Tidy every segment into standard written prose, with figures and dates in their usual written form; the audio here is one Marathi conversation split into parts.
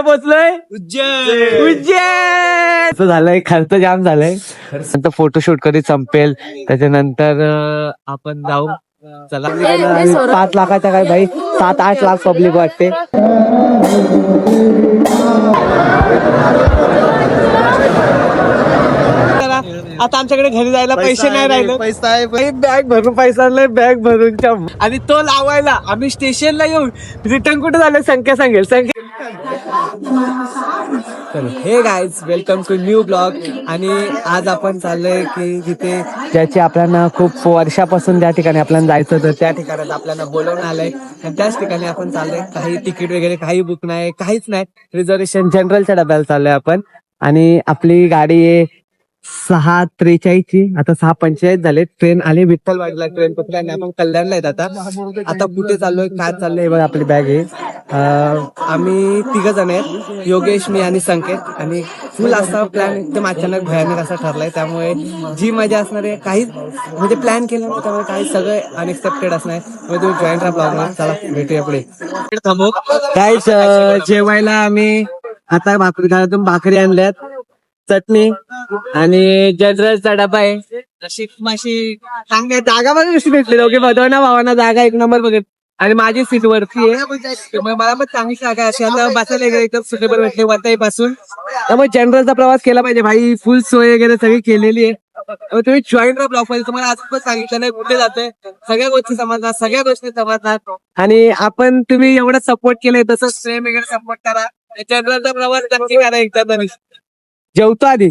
पोहोचलोय? उज्जैन. असं झालंय, खर्च जाम झालंय. नंतर फोटोशूट कधी संपेल त्याच्यानंतर आपण जाऊ. चला 5 लाखाचा काय भाई, 7-8 लाख पब्लिक वाटते. आता आमच्याकडे घरी जायला पैसे नाही राहिले. पैसा आहे बॅग भरून पैसा आणलाय, बॅग भरून. आणि तो लावायला आम्ही स्टेशनला येऊन रिटर्न कुठे झालं संख्या सांगेल. Hey guys, welcome to new blog. आणि आज आपण चाललोय की जिथे ज्याची आपल्याला खूप वर्षापासून ज्या ठिकाणी आपल्याला जायचं होतं त्या ठिकाणात आपल्याला बोलवून आलंय. आणि त्याच ठिकाणी आपण चाललोय. काही तिकीट वगैरे काही बुक नाही, काहीच नाही. रिझर्वेशन जनरलच्या डब्याला चाललोय आपण. आणि आपली गाडी आहे 6:43ची, आता 6:45 झाले. ट्रेन आली विठ्ठलवाडीला, ट्रेन पकडली आणि आपण कल्याणला येत. आता कुठे चाललोय, काय चाललंय बघा. आपली बॅग आहे. आम्ही 3 जण आहेत, योगेश, मी आणि संकेत. आणि फुल असा प्लॅन एकदम अचानक भयानक असा ठरलाय. त्यामुळे जी मजा असणार आहे, काहीच म्हणजे प्लॅन केलं नाही त्यामुळे काही सगळं अनएक्सपेक्टेड असणार. तुम्ही जॉईन राहा ब्लॉग. चला भेटूया पुढे. काहीच जेवायला आम्ही आता घरातून भाकरी आणल्यात, चटणी आणि जनरलचा डबा आहे. तशी माशी चांगली जागा बघ कशी भेटली. दोघे बदवना भावांना जागा एक नंबर बघत. आणि माझी सीट वरती आहे, त्यामुळे मला पण चांगली जागा आहे. अशी आता बसायला एकदम सुटेबल भेटले वरताई पासून. त्यामुळे जनरलचा प्रवास केला पाहिजे भाई. फुल सोय वगैरे सगळी केलेली आहे. तुम्ही जॉईन राहा ब्लॉग मध्ये. तुम्हाला आज पण सांगितलं नाही कुठे जातोय, सगळ्या गोष्टी समजणार, सगळ्या गोष्टी समजणार. आणि आपण तुम्ही एवढं सपोर्ट केलंय तसंच प्रेम वगैरे सपोर्ट करा. जनरलचा प्रवास नक्की करा एकदा तरी. जेवतो आधी.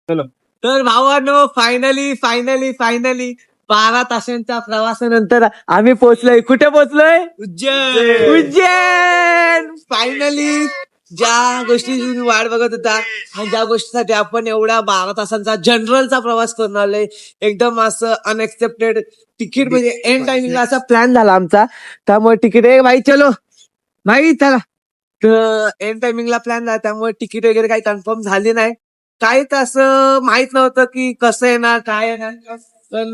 चलो तर भावांनो, फायनली 12 तासांच्या प्रवासानंतर आम्ही पोहोचलोय. कुठे पोहोचलोय? उज्जैन. फायनली ज्या गोष्टी तुम्ही वाट बघत होता आणि ज्या गोष्टीसाठी आपण एवढा 12 तासांचा जनरलचा प्रवास करून आलोय, एकदम असं अनएक्सेप्टेड तिकीट म्हणजे एंड टाइमिंगला असा प्लॅन झाला आमचा. त्यामुळे तिकीट भाई चलो भाई चला. तर एंड टायमिंगला प्लॅन झाला त्यामुळे तिकीट वगैरे काही कन्फर्म झाली नाही. काहीच असं माहित नव्हतं की कसं येणार काय येणार, पण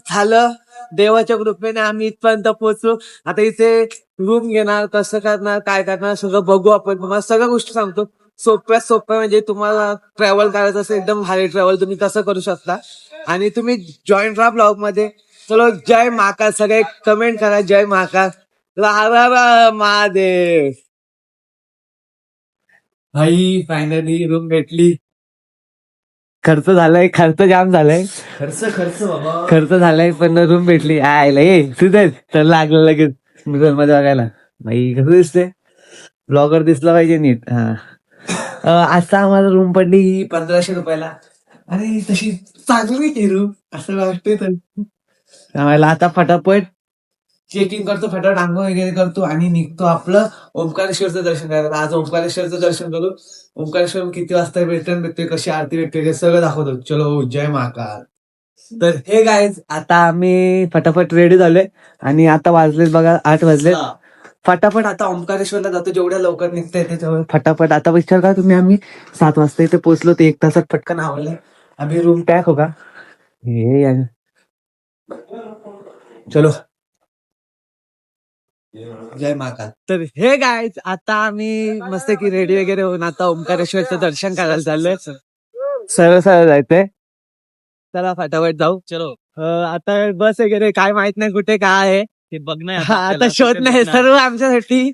झालं. देवाच्या कृपेने आम्ही इथपर्यंत पोहोचलो. आता इथे रूम घेणार, कसं करणार, काय करणार सगळं बघू आपण. तुम्हाला सगळ्या गोष्टी सांगतो. सोप्या म्हणजे तुम्हाला ट्रॅव्हल करायचं असेल एकदम भारी ट्रॅव्हल तुम्ही कसं करू शकता. आणि तुम्ही जॉईन राहा ब्लॉग मध्ये. चलो जय महाकाल. सगळे कमेंट करा जय महाकाल. महादेव. भाई फायनली रूम भेटली. खर्च झालाय, खर्च जाम झालाय. खर्च झालाय पण रूम भेटली. आयला सुधर तर लागलं लगेच मिरर मध्ये बघायला. भाई कसं दिसते, ब्लॉगर दिसला पाहिजे नीट. आता आम्हाला रूम पडली 1500 रुपयाला. अरे तशी चांगली की रूम असं वाटतंय. तर आम्हाला आता फटाफट चेकिंग करतो, फटाफट आंघोळ वगैरे करतो आणि निघतो आपलं ओंकारेश्वरचं दर्शन करायला. आज ओंकारेश्वरचं दर्शन करू. ओंकारेश्वर किती वाजता रिटर्न भेटतोय, कशी आरती भेटते हे सगळं दाखवतो. चलो जय महाकाल. तर हे गाईज आता आम्ही फटाफट रेडी झालोय आणि आता वाजलेत बघा 8 वाजलेत. फटाफट आता ओंकारेश्वरला जातो. जेवढ्या लवकर निघता येते तेवढं फटाफट. आता विचार का तुम्ही, आम्ही 7 वाजता इथे पोहोचलो ते 1 तासात पटकन आवडलंय. अभी रूम पॅक होगा हे. चलो जय महाकाल. तर हे गाईज आता आम्ही मस्त की रेडी वगैरे होऊन आता ओंकारेश्वरचं दर्शन करायला चाललोय. सरळ जायचंय. चला फटाफट जाऊ. चलो आता बस वगैरे काय माहित नाही कुठे काय आहे ते बघणार. आता शोध नाही सर्व आमच्यासाठी.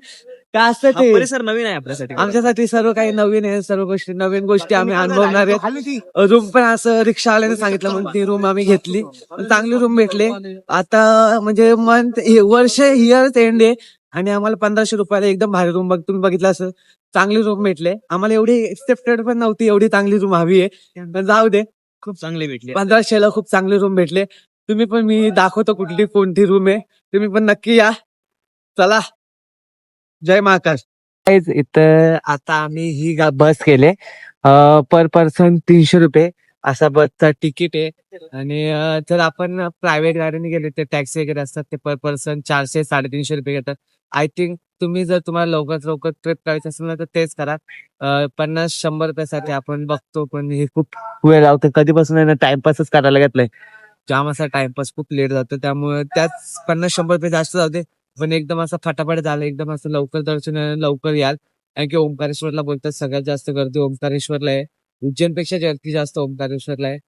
काय असतं ते परिसर नवीन आहे आपल्यासाठी. आमच्यासाठी सर्व काही नवीन आहे. सर्व गोष्टी नवीन गोष्टी आम्ही अनुभवणार आहेत. रूम पण असं रिक्षावाल्याने सांगितलं म्हणून ती रूम आम्ही घेतली. चांगली रूम भेटले. आता म्हणजे वर्ष इयर्स एंड आहे आणि आम्हाला 1500 रुपयाला एकदम भारी रूम तुम्ही बघितलं असं चांगली रूम भेटले. आम्हाला एवढी एक्सेप्टेड पण नव्हती, एवढी चांगली रूम हवी आहे पण जाऊ दे, खूप चांगली भेटली. 1500ला खूप चांगली रूम भेटले. तुम्ही पण, मी दाखवतो कुठली कोणती रूम आहे, तुम्ही पण नक्की या. चला जय महाकाल. इथं आता आम्ही ही बस केले. पर पर्सन 300 रुपये असा बसचा तिकीट आहे. आणि जर आपण प्रायव्हेट गाडीने गेले तर टॅक्सी वगैरे असतात ते पर पर्सन 400-350 रुपये घेतात. आय थिंक तुम्ही जर तुम्हाला लवकर ट्रिप करायचं असेल ना तर तेच करा. 50-100 रुपयासाठी आपण बघतो पण हे खूप वेळ लावतो. कधीपासून आहे ना टाइमपासच करायला घेतलाय. जाम असा टाइमपास, खूप लेट जातो. त्यामुळे त्याच 50-100 रुपये जास्त जाते पण एकदम असं फटाफट झालं. एकदम असं लवकर दर्शन लवकर याल. कारण की ओंकारेश्वरला बोलतात सगळ्यात जास्त गर्दी ओंकारेश्वरला आहे. उज्जैनपेक्षा जास्तीत जास्त ओंकारेश्वरला आहे.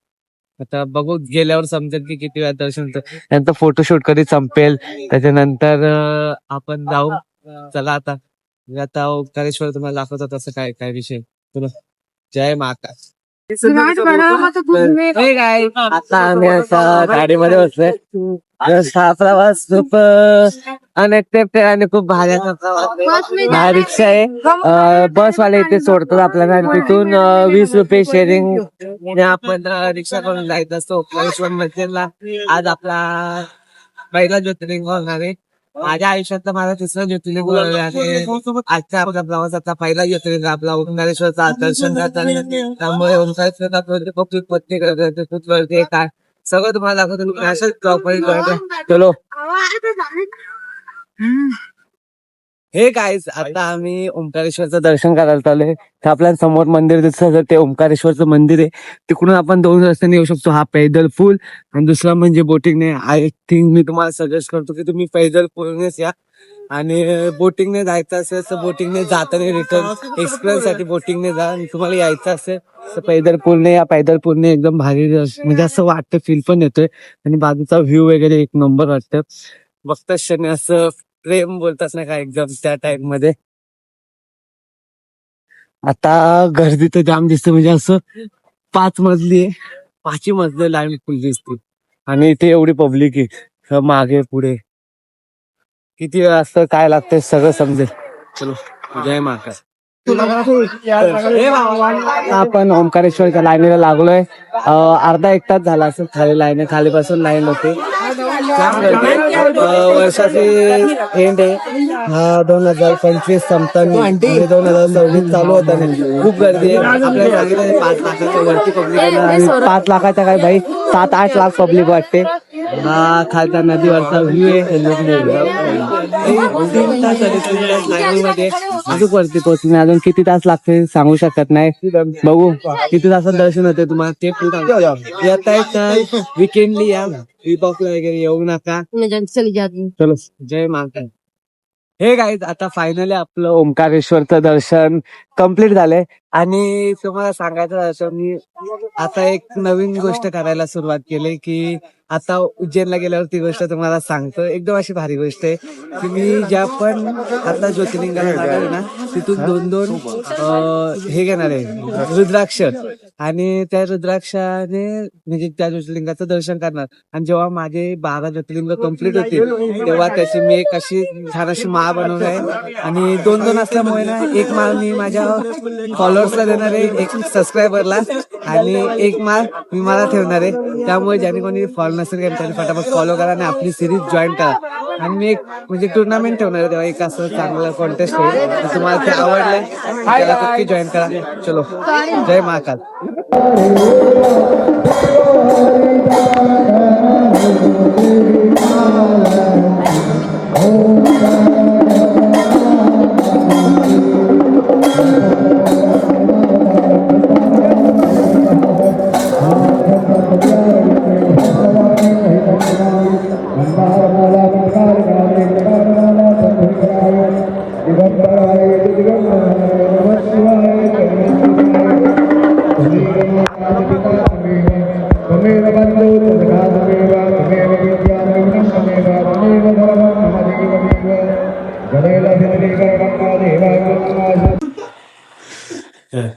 आता बघू गेल्यावर समजेल की किती वेळा दर्शन होतं. नंतर फोटोशूट कधी संपेल त्याच्यानंतर आपण जाऊ. चला आता आता ओंकारेश्वर तुम्हाला दाखवतात असं काय काय विषय. तुला जय महाकाल. हे काय आता आम्ही असा गाडीमध्ये बसलोय. जस्ट हा प्रवास खूप अनएक्सपेक्टेड आणि खूप भारी असा प्रवास आहे. हा रिक्षा आहे. बसवाले इथे सोडतात आपल्याला आणि तिथून 20 रुपये शेअरिंग आपण रिक्षा करून जायचं असतो ओंकारेश्वर मंदिरला. आज आपला पहिला ज्योतिर्लिंग होणार आहे. माझ्या आयुष्यातला माझा तिसरा ज्योतिर्लिंग होणार आहे आणि आजचा आपला प्रवास आता पहिला ज्योतिर्लिंग आपला ओंकारेश्वरचा दर्शन करताना. त्यामुळे ओंकारेश्वरचा पत्नी काय सगळं तुम्हाला दाखवतो. तुम्ही अशाच ब्लॉग मध्ये चलो. हे गाईज आता आम्ही ओंकारेश्वरचं दर्शन करायला चाललोय. तर आपल्या समोर मंदिर दिसतं ते ओंकारेश्वरचं मंदिर आहे. तिकडून आपण 2 रस्त्याने येऊ शकतो. हा पैदल फुल आणि दुसरा म्हणजे बोटिंगने. आय थिंक मी तुम्हाला सजेस्ट करतो की तुम्ही पैदल फुलनेच या आणि बोटिंगने जायचं असेल तर बोटिंगने जाताना रिटर्न एक्सप्रेस साठी बोटिंगने जा. आणि तुम्हाला यायचं असेल तर पैदल पूलने या. पैदल पूलने एकदम भारी म्हणजे असं वाटतं फील पण येतोय आणि बाजूचा व्ह्यू वगैरे एक नंबर वाटतं. बघता क्षणी असं प्रेम बोलतात ना काय एकदम त्या टाइप मध्ये. आता गर्दी तर जाम दिसते म्हणजे असं 5 मजली आहे. 5ही मजली लाईन फुल दिसते आणि इथे एवढी पब्लिक आहे. मागे पुढे किती वेळ असतं काय लागतंय सगळं समजेल. चलो जय महाकाल. आपण ओंकारेश्वरच्या लाईनीला लागलोय. अर्धा 1 तास झाला असेल खाली लाईन. खालीपासून लाईन होते. वर्षाची एंड आहे. हा 2025 संपताना 2026 चालू होता. खूप गर्दी आहे. आपल्याला सांगितलं 5 लाखाच्या वरती पब्लिक. 5 लाखाच्या काय भाई 7-8 लाख पब्लिक वाटते. हा खालचा नदीवरचा व्ह्यू आहे. अजून वरती पोहोचणे अजून किती तास लागते सांगू शकत नाही. बघू किती तासात दर्शन होते तुम्हाला ते येता येत विकेंडली या. वीकऑफला वगैरे येऊ नका. चलो जय महाकाल. हे गाईज आता फायनली आपलं ओंकारेश्वरचं दर्शन कम्प्लीट झालंय आणि तुम्हाला सांगायचं असं मी आता एक नवीन गोष्ट करायला सुरुवात केली की आता उज्जैनला गेल्यावर ती गोष्ट तुम्हाला सांगतो. एकदम अशी भारी गोष्ट आहे की मी ज्या पण आता ज्योतिर्लिंगाला जाणार आहे ना तिथून 2 हे घेणार आहे रुद्राक्ष आणि त्या रुद्राक्षाने म्हणजे त्या ज्योतिर्लिंगाचं दर्शन करणार. आणि जेव्हा माझे 12 ज्योतिर्लिंग कम्प्लीट होतील तेव्हा त्याची मी एक अशी छान अशी माळ बनवणार आहे. आणि 2 असल्यामुळे ना एक माळ मी माझ्या फॉलोअर्सला देणार आहे, एक सबस्क्रायबरला आणि एक माळ मी मला ठेवणार आहे. त्यामुळे ज्याने कोणी फॉलो नसेल त्यांनी फटाफट फॉलो करा आणि आपली सिरीज जॉईन करा. आणि मी एक म्हणजे टुर्नामेंट ठेवणार आहे तेव्हा एक असं चांगलं कॉन्टेस्ट होईल. तुम्हाला ते आवडलंय त्याला नक्की जॉईन करा. चलो जय महाकाल.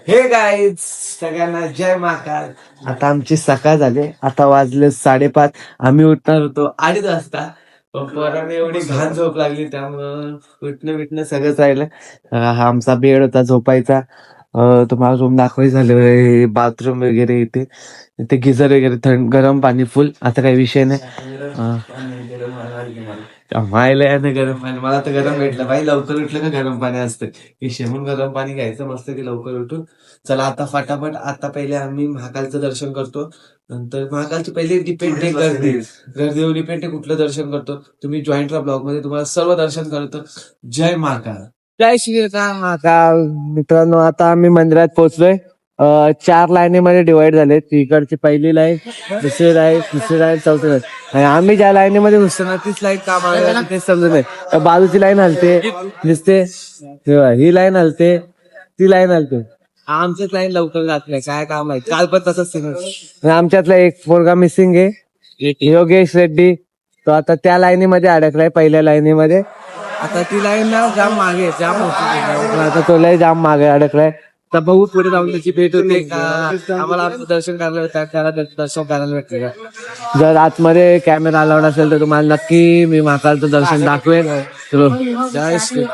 हे गाईज सगळ्यांना जय महाकाल. आता आमची सकाळ झाली. आता वाजले 5:30. आम्ही उठणार होतो 2:30 वाजता. पण पोरांना एवढी घाण झोप लागली त्यामुळं उठणं सगळंच राहिलं. हा आमचा बेड होता झोपायचा. तुम्हाला रूम दाखवायचं झालं. बाथरूम वगैरे इथे गिझर वगैरे गरम पाणी फुल. आता काही विषय नाही. मायला गरम पाणी मला तर गरम भेटलं भाई. लवकर उठलं का गरम पाणी असतं विषय म्हणून गरम पाणी घ्यायचं मस्त की लवकर उठून. चला आता फटाफट आता पहिले आम्ही महाकालचं दर्शन करतो. नंतर महाकालची पहिले डिपेंड आहे गर्दीवर डिपेंड आहे कुठलं दर्शन करतो. तुम्ही जॉईंट ब्लॉग मध्ये तुम्हाला सर्व दर्शन करतो. जय महाकाल. जय श्री महाकाल. मित्रांनो आता आम्ही मंदिरात पोहोचलोय. 4 लाईनीमध्ये डिवाइड झाले. इकडची पहिली लाईन, दुसरी लाईन, तिसरी लाईन, चौथी लाईन. आणि आम्ही ज्या लाईनीमध्ये घुसतो ना तीच लाईन का मागे तेच समजत नाही. तर बाजूची लाईन हलते दिसते, ही लाईन हलते, ती लाईन हलते. आमचीच लाईन लवकर जात नाही, काय काम आहे. काल पण तसंच आणि आमच्यातला एक पोरगा मिसिंग आहे, योगेश रेड्डी. तो आता त्या लाईनीमध्ये अडकलाय, पहिल्या लाईनीमध्ये. आता ती लाईन ना जाम मागे, जाम होती. आता तो लय जाम मागे अडकलाय. तर बघू पुढे जाऊन त्याची भेट होते का, आम्हाला आमचं दर्शन करायला भेटतं, त्याला दर्शन करायला भेटते का. जर आतमध्ये कॅमेरा अलाउड असेल तर तुम्हाला नक्की मी महाकालचं दर्शन दाखवेन. चलो, जय श्री.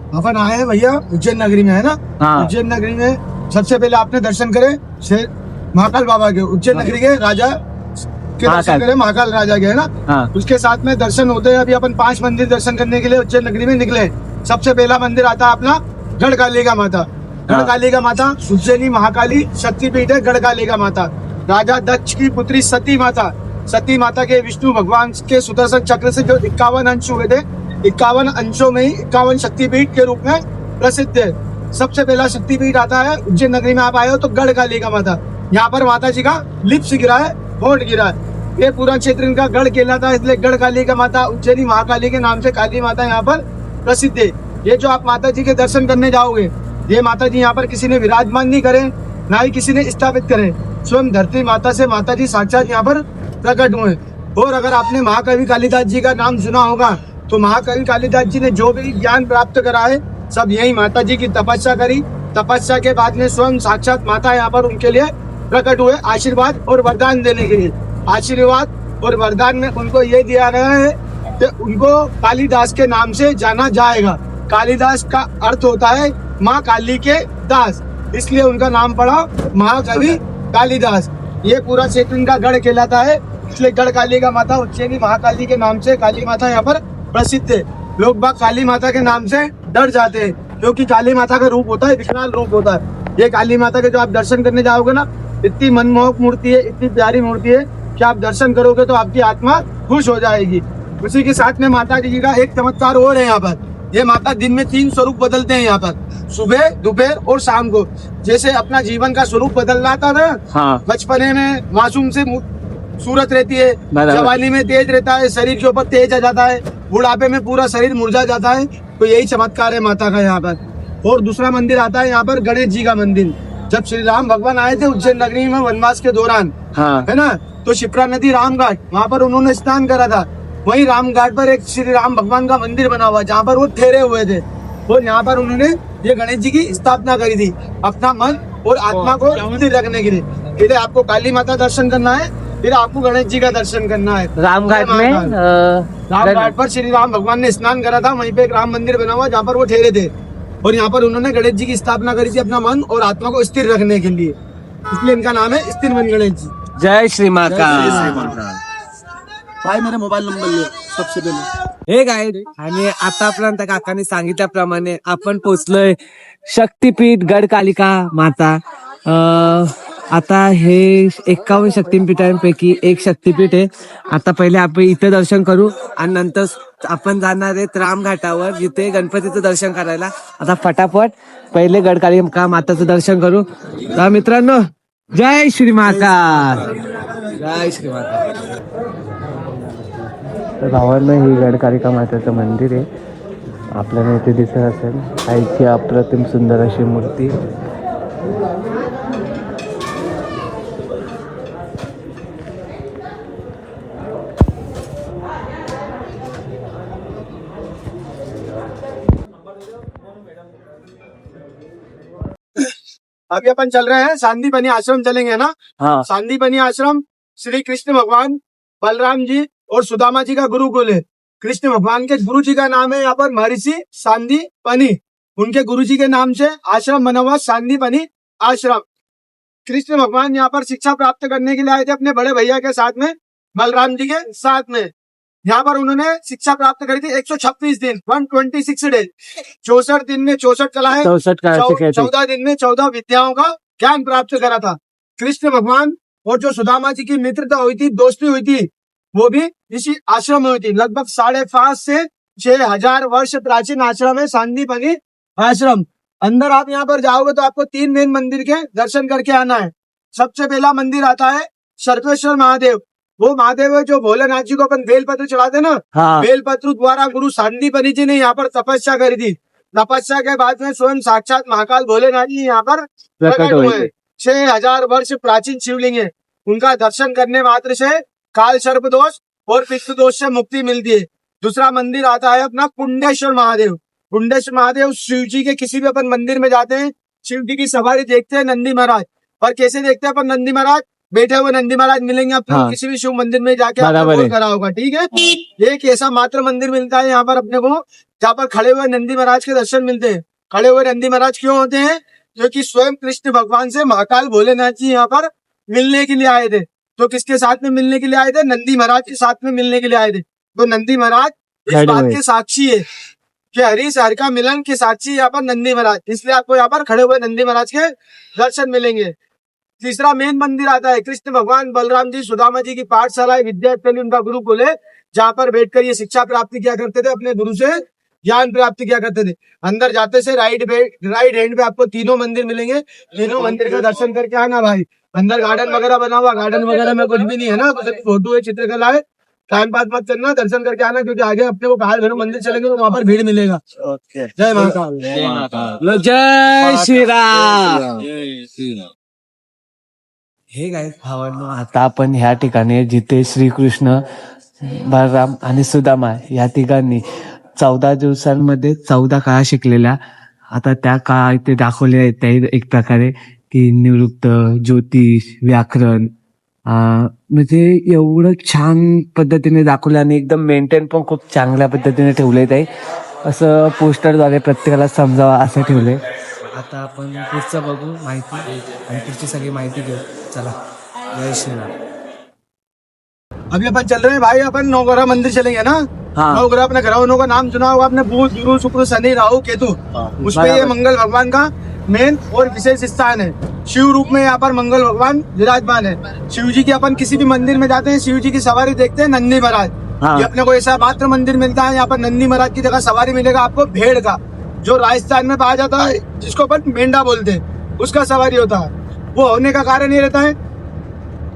अपन आए हैं भैया उज्जैन नगरी में, है ना। हाँ। उज्जैन नगरी में सबसे पहले आपने दर्शन करे महाकाल बाबा के, उज्जैन नगरी के राजा के दर्शन करे, महाकाल राजा के, है ना। हाँ। उसके साथ में दर्शन होते हैं। अभी अपन 5 मंदिर दर्शन करने के लिए उज्जैन नगरी में निकले। सबसे पहला मंदिर आता है अपना गढ़कालिका माता। गढ़कालिका माता उज्जैनी महाकाली शक्तिपीठ है। गढ़कालिका माता राजा दक्ष की पुत्री सती माता, सती माता के विष्णु भगवान के सुदर्शन चक्र से जो 51 अंश हुए थे, 51 अंशों में ही 51 शक्तिपीठ के रूप में प्रसिद्ध है। सबसे पहला शक्तिपीठ आता है उज्जैन नगरी में। आप आए हो तो गढ़कालिका माता, यहाँ पर माता जी का लिप्स गिरा है, होठ गिरा है। ये पूरा क्षेत्र इनका गढ़ कहलाता है, इसलिए गढ़कालिका माता उज्जैनी महाकाली के नाम से काली माता यहाँ पर प्रसिद्ध है। ये जो आप माता जी के दर्शन करने जाओगे, ये माता जी यहाँ पर किसी ने विराजमान नहीं करे, ना ही किसी ने स्थापित करे। स्वयं धरती माता से माता जी साक्षात यहाँ पर प्रकट हुए। और अगर आपने महाकवि कालिदास जी का नाम सुना होगा, तो महाकवि कालिदास जी ने जो भी ज्ञान प्राप्त करा है सब यही माता जी की तपस्या करी। तपस्या के बाद में स्वयं साक्षात माता यहाँ पर उनके लिए प्रकट हुए, आशीर्वाद और वरदान देने के लिए। आशीर्वाद और वरदान में उनको ये दिया गया है कि उनको कालिदास के नाम से जाना जाएगा। कालिदास का अर्थ होता है माँ काली के दास, इसलिए उनका नाम पड़ा महाकवि कालिदास। ये पूरा क्षेत्र इनका गढ़ कहलाता है, इसलिए गढ़कालिका माता उज्जैनी महाकाली के नाम से काली माता यहाँ पर प्रसिद्ध है। लोग बाग काली माता के नाम से डर जाते हैं, क्योंकि काली माता का रूप होता है, विकराल रूप होता है। ये काली माता के जो आप दर्शन करने जाओगे ना, इतनी मनमोहक मूर्ति है, इतनी प्यारी मूर्ति है कि आप दर्शन करोगे तो आपकी आत्मा खुश हो जाएगी। उसी के साथ में माता जी का एक चमत्कार और है यहाँ पर। ये माता दिन में 3 स्वरूप बदलते हैं यहाँ पर, सुबह, दोपहर और शाम को। जैसे अपना जीवन का स्वरूप बदल रहा था ना, हाँ। बचपने में मासूम से सूरत रहती है, जवानी में तेज रहता है, शरीर के ऊपर तेज आ जाता है, बुढ़ापे में पूरा शरीर मुरझा जाता है। तो यही चमत्कार है माता का यहाँ पर। और दूसरा मंदिर आता है यहाँ पर गणेश जी का मंदिर। जब श्री राम भगवान आए थे उज्जैन नगरी में वनवास के दौरान, हाँ। है ना, तो शिप्रा नदी रामघाट, वहाँ पर उन्होंने स्नान करा था। वही रामघाट पर एक श्री राम भगवान का मंदिर बना हुआ, जहाँ पर वो ठहरे हुए थे। और यहाँ पर उन्होंने ये गणेश जी की स्थापना करी थी, अपना मन और आत्मा को स्थिर रखने के लिए। फिर आपको काली माता दर्शन करना है, फिर आपको गणेश जी का दर्शन करना है। रामघाट में रामघाट पर श्री राम भगवान ने स्नान करा था, वहीं पे एक राम मंदिर बना हुआ जहाँ पर वो ठहरे थे। और यहाँ पर उन्होंने गणेश जी की स्थापना करी थी, अपना मन और आत्मा को स्थिर रखने के लिए, इसलिए इनका नाम है स्थिर मन गणेश जी। जय श्री महाकाल. भाई मेरा मोबाईल नंबर लिहो सबसे पहिले. हे गाईड, आणि आतापर्यंत काकांनी सांगितल्याप्रमाणे आपण पोचलोय शक्तीपीठ गडकालिका माता. आता हे 51 शक्तिपीठांपैकी एक शक्तीपीठ आहे. आता पहिले आपण इथे दर्शन करू आणि नंतर आपण जाणार आहेत रामघाटावर, जिथे गणपतीचं दर्शन करायला. आता फटाफट पहिले गडकालिका माताचं दर्शन करू. तर मित्रांनो, जय श्री महाकाल. जय श्री महाकाल. तर गावानं ही गडकालिका माताचं मंदिर आहे. आपल्याला इथे दिसत असेल आईची अप्रतिम सुंदर अशी मूर्ती. अभी अपन चल रहे हैं सांदीपनी आश्रम, चलेंगे ना. हाँ. सांदीपनी आश्रम श्री कृष्ण भगवान, बलराम जी और सुदामा जी का गुरुकुल है. कृष्ण भगवान के गुरु जी का नाम है यहाँ पर महर्षि सांदीपनी. उनके गुरु जी के नाम से आश्रम बना हुआ सांदीपनी आश्रम. कृष्ण भगवान यहाँ पर शिक्षा प्राप्त करने के लिए आए थे अपने बड़े भैया के साथ में, बलराम जी के साथ में. यहाँ पर उन्होंने शिक्षा प्राप्त करी थी 126 दिन 126 डेज, 64 दिन में 64 कलाएं, 64 का कहते हैं। 14 दिन में 14 विद्याओं का ज्ञान प्राप्त करा था। कृष्ण भगवान और जो सुदामा जी की मित्रता हुई थी, दोस्ती हुई थी, वो भी इसी आश्रम में हुई थी। लगभग 5.5 से 6,000 वर्ष प्राचीन आश्रम है सांदीपनी आश्रम। अंदर आप यहाँ पर जाओगे तो आपको 3 मेन मंदिर के दर्शन करके आना है। सबसे पहला मंदिर आता है सर्वेश्वर महादेव। वो महादेव है जो भोलेनाथ जी को अपन बेलपत्र चढ़ाते ना, हाँ। बेलपत्र द्वारा गुरु सांदीपनी जी ने यहाँ पर तपस्या करी थी। तपस्या के बाद में स्वयं साक्षात महाकाल भोलेनाथ जी यहाँ पर प्रकट हुए। 6,000 वर्ष प्राचीन शिवलिंग है। उनका दर्शन करने मात्र से काल सर्प दोष और पित्त दोष से मुक्ति मिलती है। दूसरा मंदिर आता है अपना कुंडेश्वर महादेव। कुंडेश्वर महादेव शिव जी के किसी भी अपन मंदिर में जाते हैं, शिव जी की सवारी देखते हैं नंदी महाराज। और कैसे देखते हैं अपन नंदी महाराज? बैठे हुए नंदी महाराज मिलेंगे अपने को। हाँ। किसी भी शिव मंदिर में जाके आपने बराबर फोन है। करा होगा, ठीक है। एक ऐसा मात्र मंदिर मिलता है यहाँ पर अपने को, जहाँ पर खड़े हुए नंदी महाराज के दर्शन मिलते हैं। खड़े हुए नंदी महाराज क्यों होते हैं? क्योंकि स्वयं कृष्ण भगवान से महाकाल भोलेनाथ जी यहाँ पर मिलने के लिए आए थे। तो किसके साथ में मिलने के लिए आए थे? नंदी महाराज के साथ में मिलने के लिए आए थे। तो नंदी महाराज इस खड़े बात हुए। के साक्षी है कि हरि से हरि का मिलन के साक्षी यहाँ पर नंदी महाराज। इसलिए आपको यहाँ पर खड़े हुए नंदी महाराज के दर्शन मिलेंगे। तीसरा मेन मंदिर आता है कृष्ण भगवान बलराम जी सुदामा जी की पाठशाला है, विद्यास्थली उनका गुरुकुल है, जहाँ पर बैठकर ये शिक्षा प्राप्ति किया करते थे, अपने गुरु से ज्ञान प्राप्ति किया करते थे। अंदर जाते से राइट हैंड पे आपको तीनों मंदिर मिलेंगे। तीनों मंदिर का दर्शन करके आना भाई। अंदर गार्डन वगैरह बना हुआ, गार्डन वगैरह में कुछ भी नहीं है ना, बस फोटो है, चित्रकला है। टाइम पास मत करना, दर्शन करके आना, क्योंकि आगे अपने को काल भैरव मंदिर चलेंगे तो वहाँ पर भीड़ मिलेगा। जय महाकाल। जय श्री राम। हे गाइस भावांनो, आता आपण ह्या ठिकाणी जिथे श्रीकृष्ण बलराम आणि सुदामा या ठिकाणी 14 दिवसांमध्ये 14 काळा शिकलेल्या, आता त्या काळा इथे दाखवले आहेत त्या एक प्रकारे की निवृत्त, ज्योतिष, व्याकरण, म्हणजे एवढं छान पद्धतीने दाखवलं आणि एकदम मेंटेन पण खूप चांगल्या पद्धतीने ठेवले आहे. असं पोस्टरद्वारे प्रत्येकाला समजावं असं ठेवलंय. आता आपण पुढचं बघू माहिती आणि पुढची सगळी माहिती घेऊ. चला, जय श्रीराम. अभी अपन चल रहे हैं भाई, अपन नवग्रह मंदिर चलेंगे ना। हाँ। नवग्रह अपने ग्रहों का नाम सुना होगा आपने, बुध, गुरु, शुक्र, शनि, राहु, केतु। उसमें ये मंगल भगवान का मेन और विशेष स्थान है। शिव रूप में यहाँ पर मंगल भगवान विराजमान है। शिव जी की अपन किसी भी मंदिर में जाते हैं, शिव जी की सवारी देखते हैं नंदी महाराज। हाँ। ये अपने को ऐसा मात्र मंदिर मिलता है, यहाँ पर नंदी महाराज की जगह सवारी मिलेगा आपको भेड़ का, जो राजस्थान में पाया जाता है, जिसको अपन मेंढा बोलते हैं, उसका सवारी होता है। वो होने का कारण ये रहता है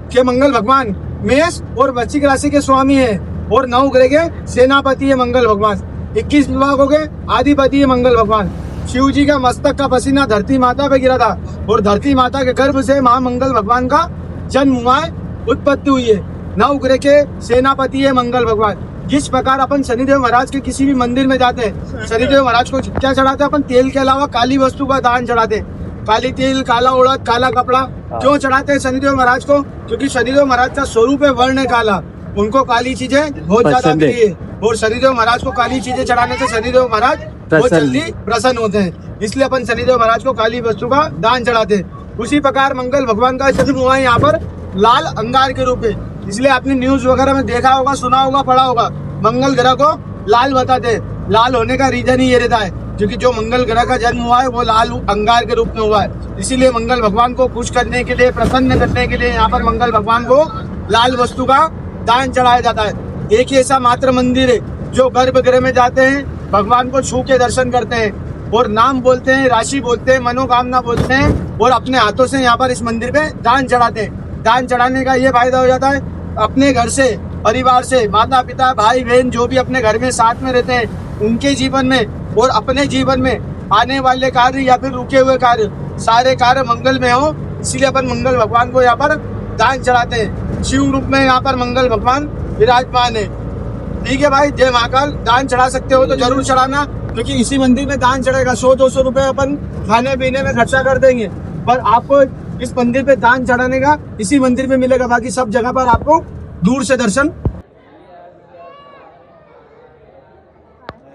कि मंगल भगवान मेष और वृश्चिक राशि के स्वामी है और 9 ग्रह के सेनापति है मंगल भगवान। 21 विभागों के आधिपति है मंगल भगवान। शिव जी का मस्तक का पसीना धरती माता पे गिरा था और धरती माता के गर्भ से महामंगल भगवान का जन्म हुआ है, उत्पत्ति हुई है। 9 ग्रह के सेनापति है मंगल भगवान। जिस प्रकार अपन शनिदेव महाराज के किसी भी मंदिर में जाते हैं, शनिदेव महाराज को क्या चढ़ाते हैं अपन? तेल के अलावा काली वस्तु का दान चढ़ाते हैं। काली तिल, काला उड़द, काला कपड़ा क्यों चढ़ाते हैं शनिदेव महाराज को? क्योंकि शनिदेव महाराज का स्वरूप है वर्ण है काला, उनको काली चीजें बहुत ज्यादा प्रिय है और शनिदेव महाराज को काली चीजें चढ़ाने से शनिदेव महाराज बहुत जल्दी प्रसन्न होते हैं। इसलिए अपन शनिदेव महाराज को काली वस्तु का दान चढ़ाते हैं। उसी प्रकार मंगल भगवान का जन्म हुआ है यहाँ पर लाल अंगार के रूप में। इसलिए आपने न्यूज वगैरह में देखा होगा, सुना होगा, पढ़ा होगा, मंगल ग्रह को लाल बताते हैं। लाल होने का रीजन ही ये रहता है क्योंकि जो मंगल ग्रह का जन्म हुआ है वो लाल अंगार के रूप में हुआ है। इसीलिए मंगल भगवान को खुश करने के लिए, प्रसन्न करने के लिए यहाँ पर मंगल भगवान को लाल वस्तु का दान चढ़ाया जाता है। एक ही ऐसा मात्र मंदिर है जो गर्भगृह में जाते हैं, भगवान को छू के दर्शन करते हैं और नाम बोलते हैं, राशि बोलते हैं, मनोकामना बोलते हैं और अपने हाथों से यहाँ पर इस मंदिर पे दान चढ़ाते हैं। दान चढ़ाने का ये फायदा हो जाता है, अपने घर से, परिवार से, माता पिता, भाई बहन जो भी अपने घर में साथ में रहते हैं, उनके जीवन में और अपने जीवन में आने वाले कार्य या फिर रुके हुए कार्य, सारे कार्य मंगल में हो। इसीलिए अपन मंगल भगवान को यहाँ पर दान चढ़ाते हैं। शिव रूप में यहाँ पर मंगल भगवान विराजमान है। ठीक है भाई, जय महाकाल। दान चढ़ा सकते हो तो जरूर चढ़ाना, क्योंकि इसी मंदिर में दान चढ़ेगा। 100-200 रुपए अपन खाने पीने में खर्चा कर देंगे, पर आपको इस मंदिर पे दान चढ़ाने का इसी मंदिर में मिलेगा। बाकी सब जगह पर आपको दूर से दर्शन।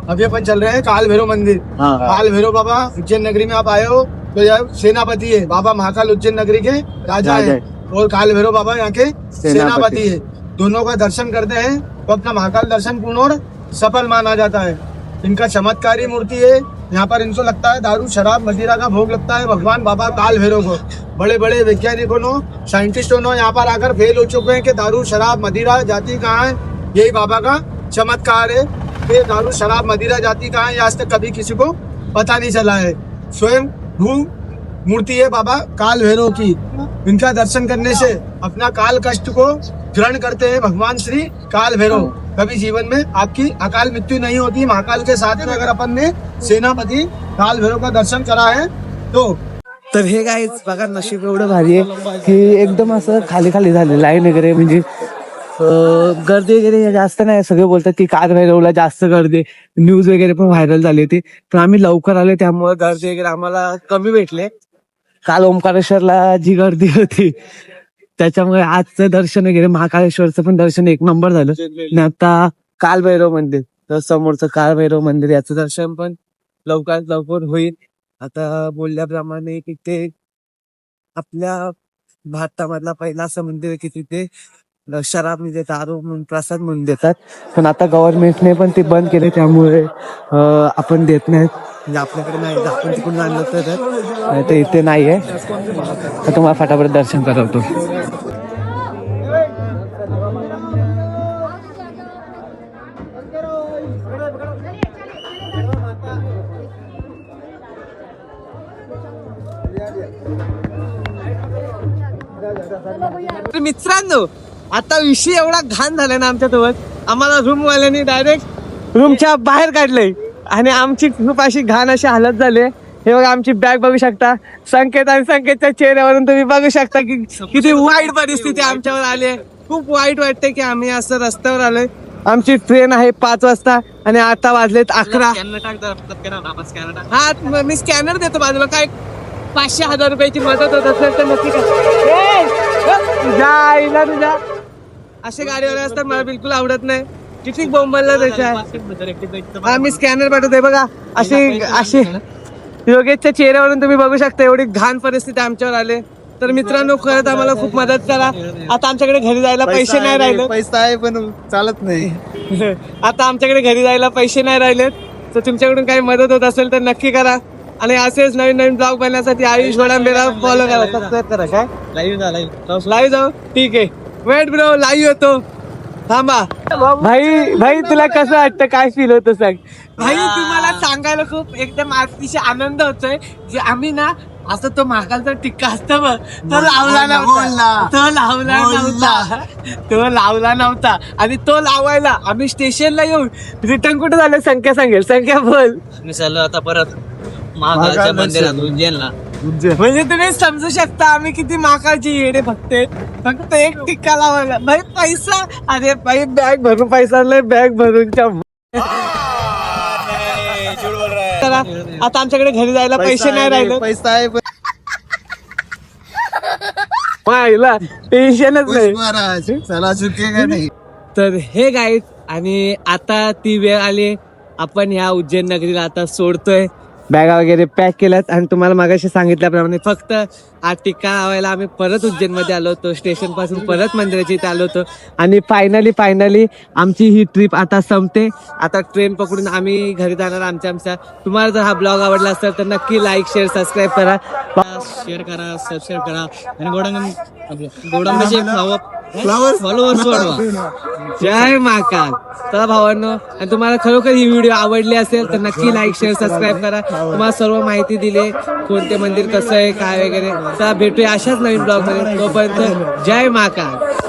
अभी अपन चल रहे हैं काल भैरव मंदिर। हाँ। काल भैरव बाबा उज्जैन नगरी में आप आए हो तो यह सेनापति है। बाबा महाकाल उज्जैन नगरी के राजा है और काल भैरव बाबा यहाँ के सेनापति है। दोनों का दर्शन करते हैं तो अपना महाकाल दर्शन पूर्ण और सफल माना जाता है। इनका चमत्कारी मूर्ति है। यहाँ पर इनको लगता है दारू शराब मदिरा का भोग लगता है भगवान बाबा काल भैरव को। बड़े बड़े वैज्ञानिकों ने साइंटिस्टों ने यहाँ पर आकर फेल हो चुके हैं कि दारू शराब मदिरा जाति कहाँ है। यही बाबा का चमत्कार है कि दारू शराब मदिरा जाति कहाँ है, आज तक कभी किसी को पता नहीं चला है। स्वयं भू मूर्ति है बाबा काल भैरव की। इनका दर्शन करने से अपना काल कष्ट को ग्रहण करते हैं भगवान श्री काल भैरव। कभी जीवन में आपकी अकाल मृत्यू नहीं होती। महाकाल के साथ में अगर अपन ने सेनापति काल भैरव का दर्शन करा है तो तर हे गाईज बघा नशीब एवढं भारी आहे की एकदम असं खाली खाली झाले लाईन वगैरे म्हणजे गर्दी वगैरे जास्त नाही. सगळे बोलतात की काल भैरवला जास्त गर्दी, न्यूज वगैरे पण व्हायरल झाली होती. पण आम्ही लवकर आलो त्यामुळे गर्दी वगैरे आम्हाला कमी भेटले. काल ओंकारेश्वरला जी गर्दी होती त्याच्यामुळे आजचं दर्शन वगैरे महाकालेश्वरचं पण दर्शन एक नंबर झालं. आणि आता काल भैरव मंदिर तर समोरचं काल भैरव मंदिर याचं दर्शन पण लवकरात लवकर होईल. आता बोलल्याप्रमाणे तिथे आपल्या भारतामधला पहिला असं मंदिर आहे की तिथे शराब म्हणजे दारू म्हणून प्रसाद म्हणून देतात. पण आता गव्हर्नमेंटने पण ते बंद केले त्यामुळे आपण देत नाहीत. म्हणजे आपल्याकडे नाही, आपण तिकडून आणलं तर इथे नाहीये. तर तुम्हाला फटाफट दर्शन करवतो. मित्रांनो आता विषय एवढा घाण झालाय ना आमच्यासोबत, आम्हाला रूम वाल्यांनी डायरेक्ट रूमच्या बाहेर काढलंय आणि आमची खूप अशी घाण अशी हालत झाली. हे बघा आमची बॅग बघू शकता. संकेत आणि संकेतच्या चेहऱ्यावरून तुम्ही बघू शकता की किती वाईट परिस्थिती आमच्यावर आली आहे. खूप वाईट वाटतंय की आम्ही असं रस्त्यावर आलोय. आमची ट्रेन आहे 5 वाजता आणि आता वाजलेत 11. हा मी स्कॅनर देतो बाजूला. काय 500,000 रुपयाची मदत होत असेल तर नक्की तुझ्या असे गाडीवाले असतात मला बिलकुल आवडत नाही. किती बोंबलला त्याच्या. हा मी स्कॅनर पाठवतोय बघा. अशी योगेशच्या चेहऱ्यावरून तुम्ही बघू शकता एवढी घाण परिस्थिती आमच्यावर आले. तर मित्रांनो खरंच आम्हाला खूप मदत करा. आता आमच्याकडे घरी जायला पैसे नाही राहिले. पैसा आहे पण चालत नाही. आता आमच्याकडे घरी जायला पैसे नाही राहिलेत. तर तुमच्याकडून काही मदत होत असेल तर नक्की करा. आणि असेच नवीन नवीन ब्लॉग बनण्यासाठी आयुष वडांबेला फॉलो करा, सबस्क्राईब करा. काय लाईव्ह जाऊ ठीक आहे. वेट ब्रो लाईव्ह होतो थांबा. भाई तुला कसं वाटतं, काय फील होतं सांग. भाई तुम्हाला सांगायला खूप एकदम अतिशय आनंद होतोय की आम्ही ना असं तो महाकालचा टिक्का असतो बघ तो लावला नव्हता आणि तो लावायला आम्ही स्टेशनला येऊन रिटर्न कुठे झालं संख्या सांगेल. संख्या बोल. मी चाललो आता परत महाकालच्या मंदिरात उज्जैनला. म्हणजे तुम्ही समजू शकता आम्ही किती महाकालची येडे फक्त एक टिक्का लावायला. भाई पैसा, अरे भाई बॅग भरून पैसा आणलाय, बॅग भरूनच्या. आता आमच्याकडे घरी जायला पैसे नाही राहिले. पैसा आहे पण टेन्शनच नाही. महाराज चला चुके का नाही. तर हे गाईड आणि आता ती वेळ आली. आपण ह्या उज्जैन नगरीला आता सोडतोय. बॅगा वगैरे पॅक केल्यात आणि तुम्हाला मागाशी सांगितल्याप्रमाणे फक्त हा टिक्का लावायला आम्ही परत उज्जैन मध्ये आलो होतो. स्टेशन पासून परत मंदिराच्या इथे आलो होतो आणि फायनली आमची ही ट्रिप आता संपते. आता ट्रेन पकडून आम्ही घरी जाणार आमच्या. तुम्हाला जर हा ब्लॉग आवडला असेल तर नक्की लाईक शेअर सबस्क्राईब करा. शेअर करा, सबस्क्राईब करा आणि गोडांबेचे फॉलोअर्स वाढवा. जय महाकाल. चला भावांनो, आणि तुम्हाला खरोखर ही व्हिडिओ आवडली असेल तर नक्की लाईक शेअर सबस्क्राईब करा. तुम्हाला सर्व माहिती दिली कोणते मंदिर कसं आहे काय वगैरे. तर भेटूया अशाच नवीन ब्लॉग मध्ये. तोपर्यंत जय महाकाल.